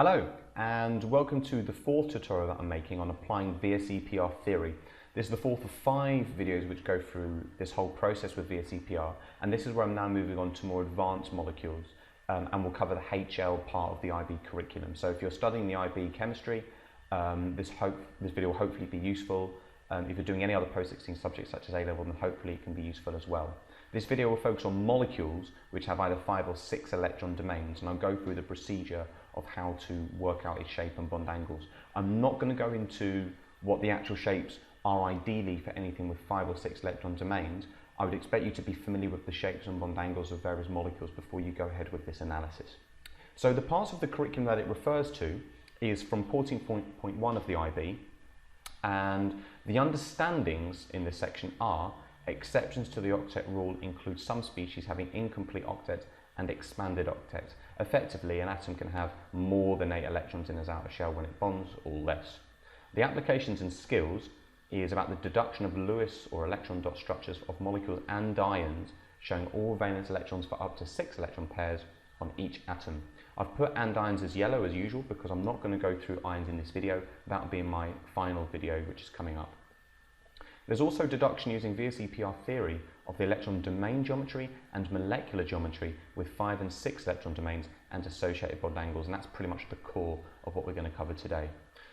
Hello and welcome to the fourth tutorial that I'm making on applying VSEPR theory. This is the fourth of 5 videos which go through this whole process with VSEPR, and this is where I'm now moving on to more advanced molecules and we'll cover the HL part of the IB curriculum. So if you're studying the IB chemistry, this video will hopefully be useful. If you're doing any other post-16 subjects such as A-level, then hopefully it can be useful as well. This video will focus on molecules which have either 5 or 6 electron domains, and I'll go through the procedure of how to work out its shape and bond angles. I'm not going to go into what the actual shapes are ideally for anything with 5 or 6 electron domains. I would expect you to be familiar with the shapes and bond angles of various molecules before you go ahead with this analysis. So the parts of the curriculum that it refers to is from 14.1 of the IB, and the understandings in this section are: exceptions to the octet rule include some species having incomplete octets and expanded octets. Effectively, an atom can have more than 8 electrons in its outer shell when it bonds, or less. The applications and skills is about the deduction of Lewis or electron dot structures of molecules and ions, showing all valence electrons for up to 6 electron pairs on each atom. I've put and ions as yellow as usual because I'm not going to go through ions in this video. That will be in my final video, which is coming up. There's also deduction using VSEPR theory of the electron domain geometry and molecular geometry with 5 and 6 electron domains and associated bond angles, and that's pretty much the core of what we're going to cover today.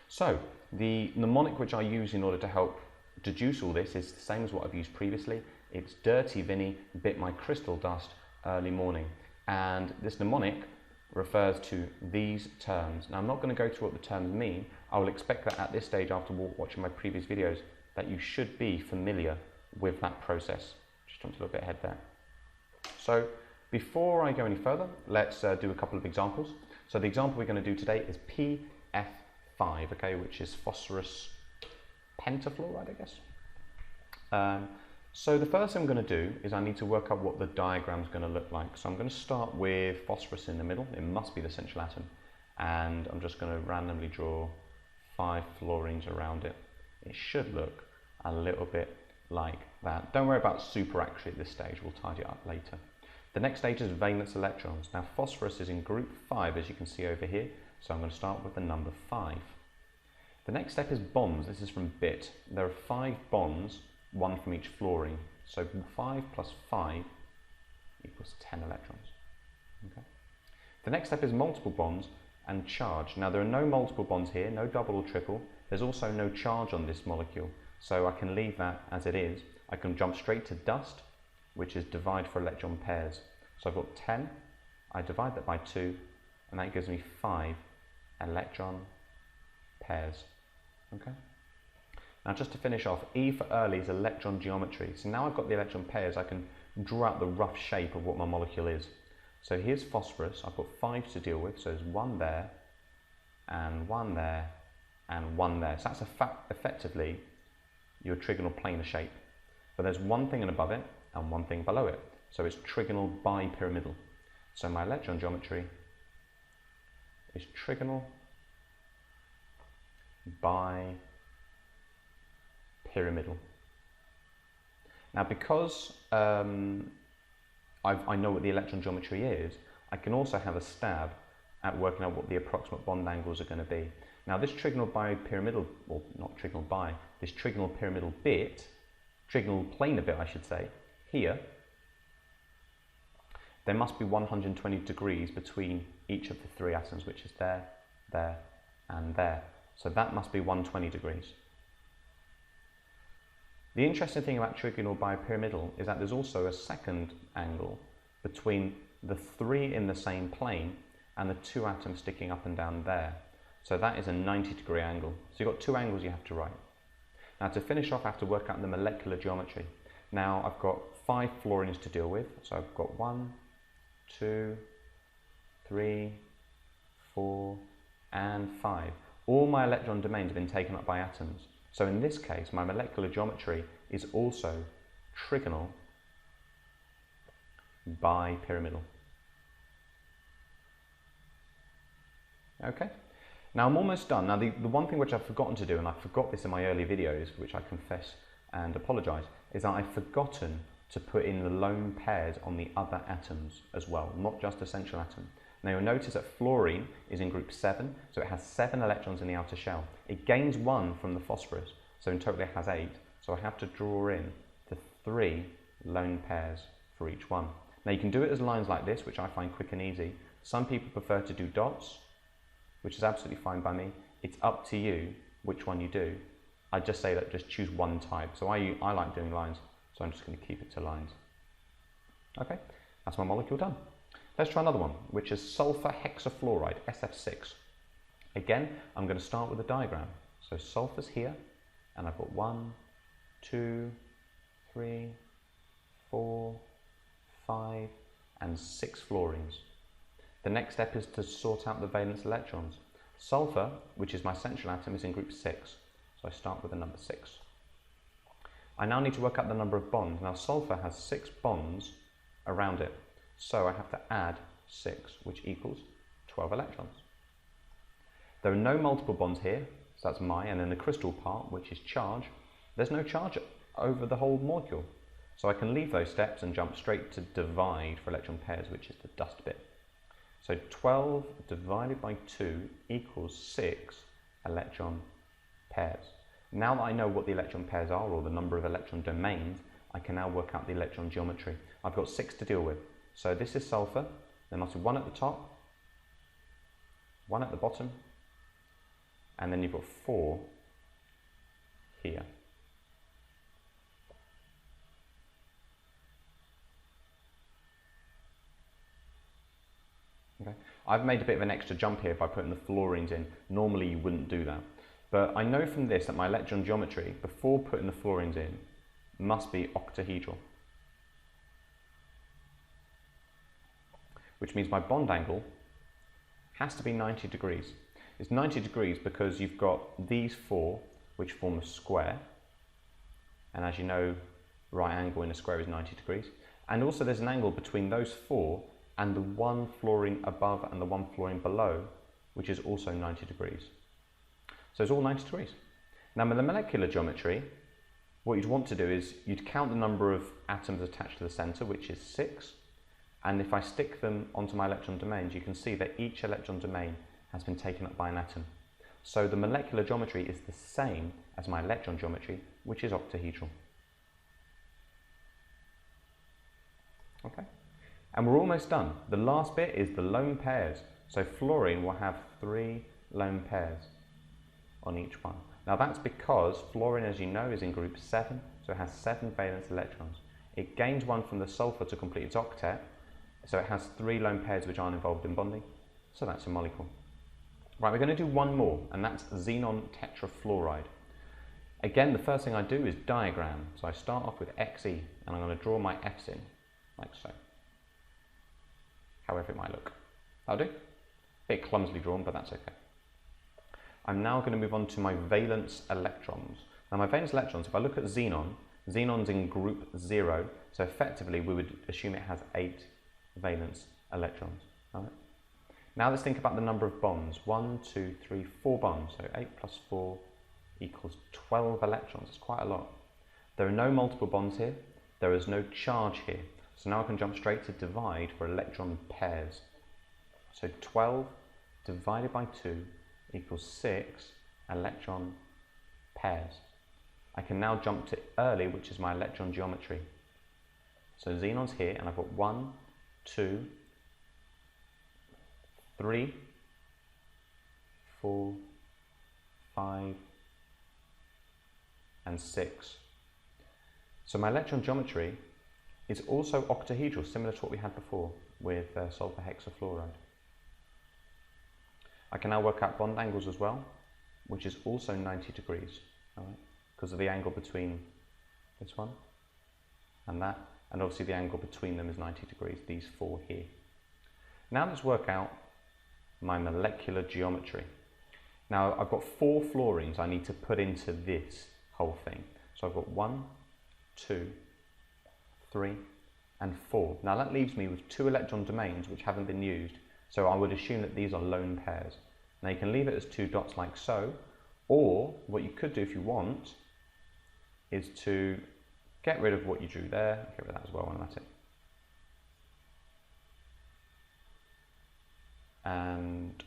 So the mnemonic which I use in order to help deduce all this is the same as what I've used previously. It's dirty Vinny bit my crystal dust early morning, and this mnemonic refers to these terms. Now I'm not going to go through what the terms mean. I will expect that at this stage, after watching my previous videos, that you should be familiar with that process. Just jumped a little bit ahead there. So before I go any further, let's do a couple of examples. So the example we're going to do today is PF5, okay, which is phosphorus pentafluoride, I guess. So the first thing I'm going to do is I need to work out what the diagram is going to look like. So I'm going to start with phosphorus in the middle. It must be the central atom, and I'm just going to randomly draw 5 fluorines around it. It should look a little bit like that. Don't worry about super accuracy at this stage, we'll tidy it up later. The next stage is valence electrons. Now phosphorus is in group 5, as you can see over here, so I'm going to start with the number 5. The next step is bonds. This is from bit. There are 5 bonds, 1 from each fluorine, so 5 plus 5 equals 10 electrons. Okay. The next step is multiple bonds and charge. Now there are no multiple bonds here, no double or triple. There's also no charge on this molecule, so I can leave that as it is. I can jump straight to dust, which is divide for electron pairs. So I've got 10, I divide that by 2, and that gives me 5 electron pairs. Okay. Now just to finish off, E for early is electron geometry. So now I've got the electron pairs, I can draw out the rough shape of what my molecule is. So here's phosphorus, I've got 5 to deal with, so there's 1 there, and 1 there, and 1 there. So that's effectively your trigonal planar shape. But there's one thing above it and one thing below it. So it's trigonal bipyramidal. So my electron geometry is trigonal bipyramidal. Now because I know what the electron geometry is, I can also have a stab at working out what the approximate bond angles are going to be. Now this trigonal bipyramidal, or not trigonal bi, this trigonal pyramidal bit, trigonal planar bit I should say, here, there must be 120 degrees between each of the 3 atoms, which is there, there, and there. So that must be 120 degrees. The interesting thing about trigonal bipyramidal is that there's also a second angle between the 3 in the same plane and the 2 atoms sticking up and down there. So that is a 90-degree angle. So you've got 2 angles you have to write. Now to finish off, I have to work out the molecular geometry. Now I've got 5 fluorines to deal with. So I've got 1, 2, 3, 4, and 5. All my electron domains have been taken up by atoms. So in this case, my molecular geometry is also trigonal bipyramidal. Okay. Now I'm almost done. Now the one thing which I've forgotten to do, and I forgot this in my early videos, which I confess and apologise, is that I've forgotten to put in the lone pairs on the other atoms as well, not just the central atom. Now you'll notice that fluorine is in group 7, so it has 7 electrons in the outer shell. It gains 1 from the phosphorus, so in total it has 8. So I have to draw in the 3 lone pairs for each one. Now you can do it as lines like this, which I find quick and easy. Some people prefer to do dots, which is absolutely fine by me. It's up to you which one you do. I just say that just choose one type. So I like doing lines, so I'm just going to keep it to lines. Okay, that's my molecule done. Let's try another one, which is sulfur hexafluoride, SF6. Again, I'm going to start with a diagram. So sulfur's here, and I've got 1, 2, 3, 4, 5, and 6 fluorines. The next step is to sort out the valence electrons. Sulfur, which is my central atom, is in group 6, so I start with the number 6. I now need to work out the number of bonds. Now sulfur has 6 bonds around it, so I have to add 6, which equals 12 electrons. There are no multiple bonds here, so that's and in the crystal part, which is charge, there's no charge over the whole molecule. So I can leave those steps and jump straight to divide for electron pairs, which is the dust bit. So 12 divided by 2 equals 6 electron pairs. Now that I know what the electron pairs are, or the number of electron domains, I can now work out the electron geometry. I've got 6 to deal with. So this is sulfur. There must be 1 at the top, 1 at the bottom, and then you've got 4 here. Okay. I've made a bit of an extra jump here by putting the fluorines in. Normally you wouldn't do that. But I know from this that my electron geometry, before putting the fluorines in, must be octahedral. Which means my bond angle has to be 90 degrees. It's 90 degrees because you've got these 4, which form a square. And as you know, right angle in a square is 90 degrees. And also there's an angle between those 4 and the 1 fluorine above and the 1 fluorine below, which is also 90 degrees. So it's all 90 degrees. Now with the molecular geometry, what you'd want to do is you'd count the number of atoms attached to the center, which is 6. And if I stick them onto my electron domains, you can see that each electron domain has been taken up by an atom. So the molecular geometry is the same as my electron geometry, which is octahedral. Okay. And we're almost done. The last bit is the lone pairs. So fluorine will have 3 lone pairs on each one. Now that's because fluorine, as you know, is in group 7, so it has 7 valence electrons. It gains 1 from the sulfur to complete its octet, so it has 3 lone pairs which aren't involved in bonding. So that's a molecule. Right, we're going to do one more, and that's xenon tetrafluoride. Again, the first thing I do is diagram. So I start off with Xe, and I'm going to draw my F's in, like so. However it might look. That'll do. A bit clumsily drawn, but that's okay. I'm now going to move on to my valence electrons. Now my valence electrons, if I look at xenon, xenon's in group 0, so effectively we would assume it has 8 valence electrons. All right. Now let's think about the number of bonds. 1, 2, 3, 4 bonds. So 8 plus 4 equals 12 electrons. It's quite a lot. There are no multiple bonds here. There is no charge here. So now I can jump straight to divide for electron pairs. So 12 divided by 2 equals 6 electron pairs. I can now jump to early, which is my electron geometry. So xenon's here, and I've got 1, 2, 3, 4, 5, and 6. So my electron geometry is also octahedral, similar to what we had before with sulfur hexafluoride. I can now work out bond angles as well, which is also 90 degrees, because of the angle between this one and that, and obviously the angle between them is 90 degrees, these 4 here. Now let's work out my molecular geometry. Now I've got 4 fluorines I need to put into this whole thing. So I've got 1, 2, 3, and 4. Now that leaves me with 2 electron domains which haven't been used, so I would assume that these are lone pairs. Now you can leave it as 2 dots like so, or what you could do if you want is to get rid of what you drew there, get rid of that as well, and that's it. and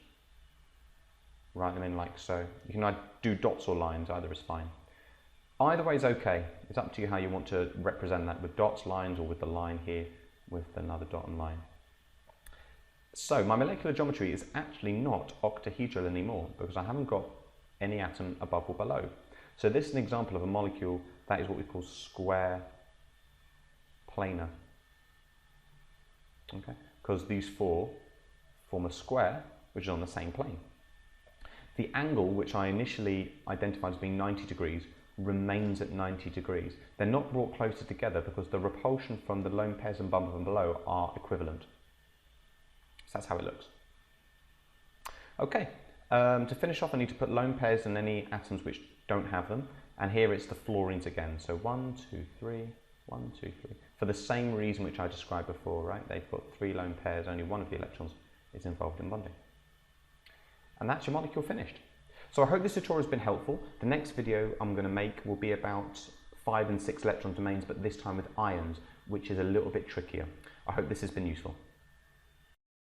write them in like so. You can do dots or lines, either is fine. Either way is okay. It's up to you how you want to represent that, with dots, lines, or with the line here with another dot and line. So my molecular geometry is actually not octahedral anymore because I haven't got any atom above or below. So this is an example of a molecule that is what we call square planar. Okay, because these four form a square which is on the same plane. The angle which I initially identified as being 90 degrees remains at 90 degrees. They're not brought closer together because the repulsion from the lone pairs and bump and below are equivalent. So that's how it looks. Okay, to finish off I need to put lone pairs and any atoms which don't have them, and here it's the fluorines again. So 1, 2, 3, 1, 2, 3. For the same reason which I described before, right? They've got 3 lone pairs, only one of the electrons is involved in bonding. And that's your molecule finished. So I hope this tutorial has been helpful. The next video I'm going to make will be about 5 and 6 electron domains, but this time with ions, which is a little bit trickier. I hope this has been useful.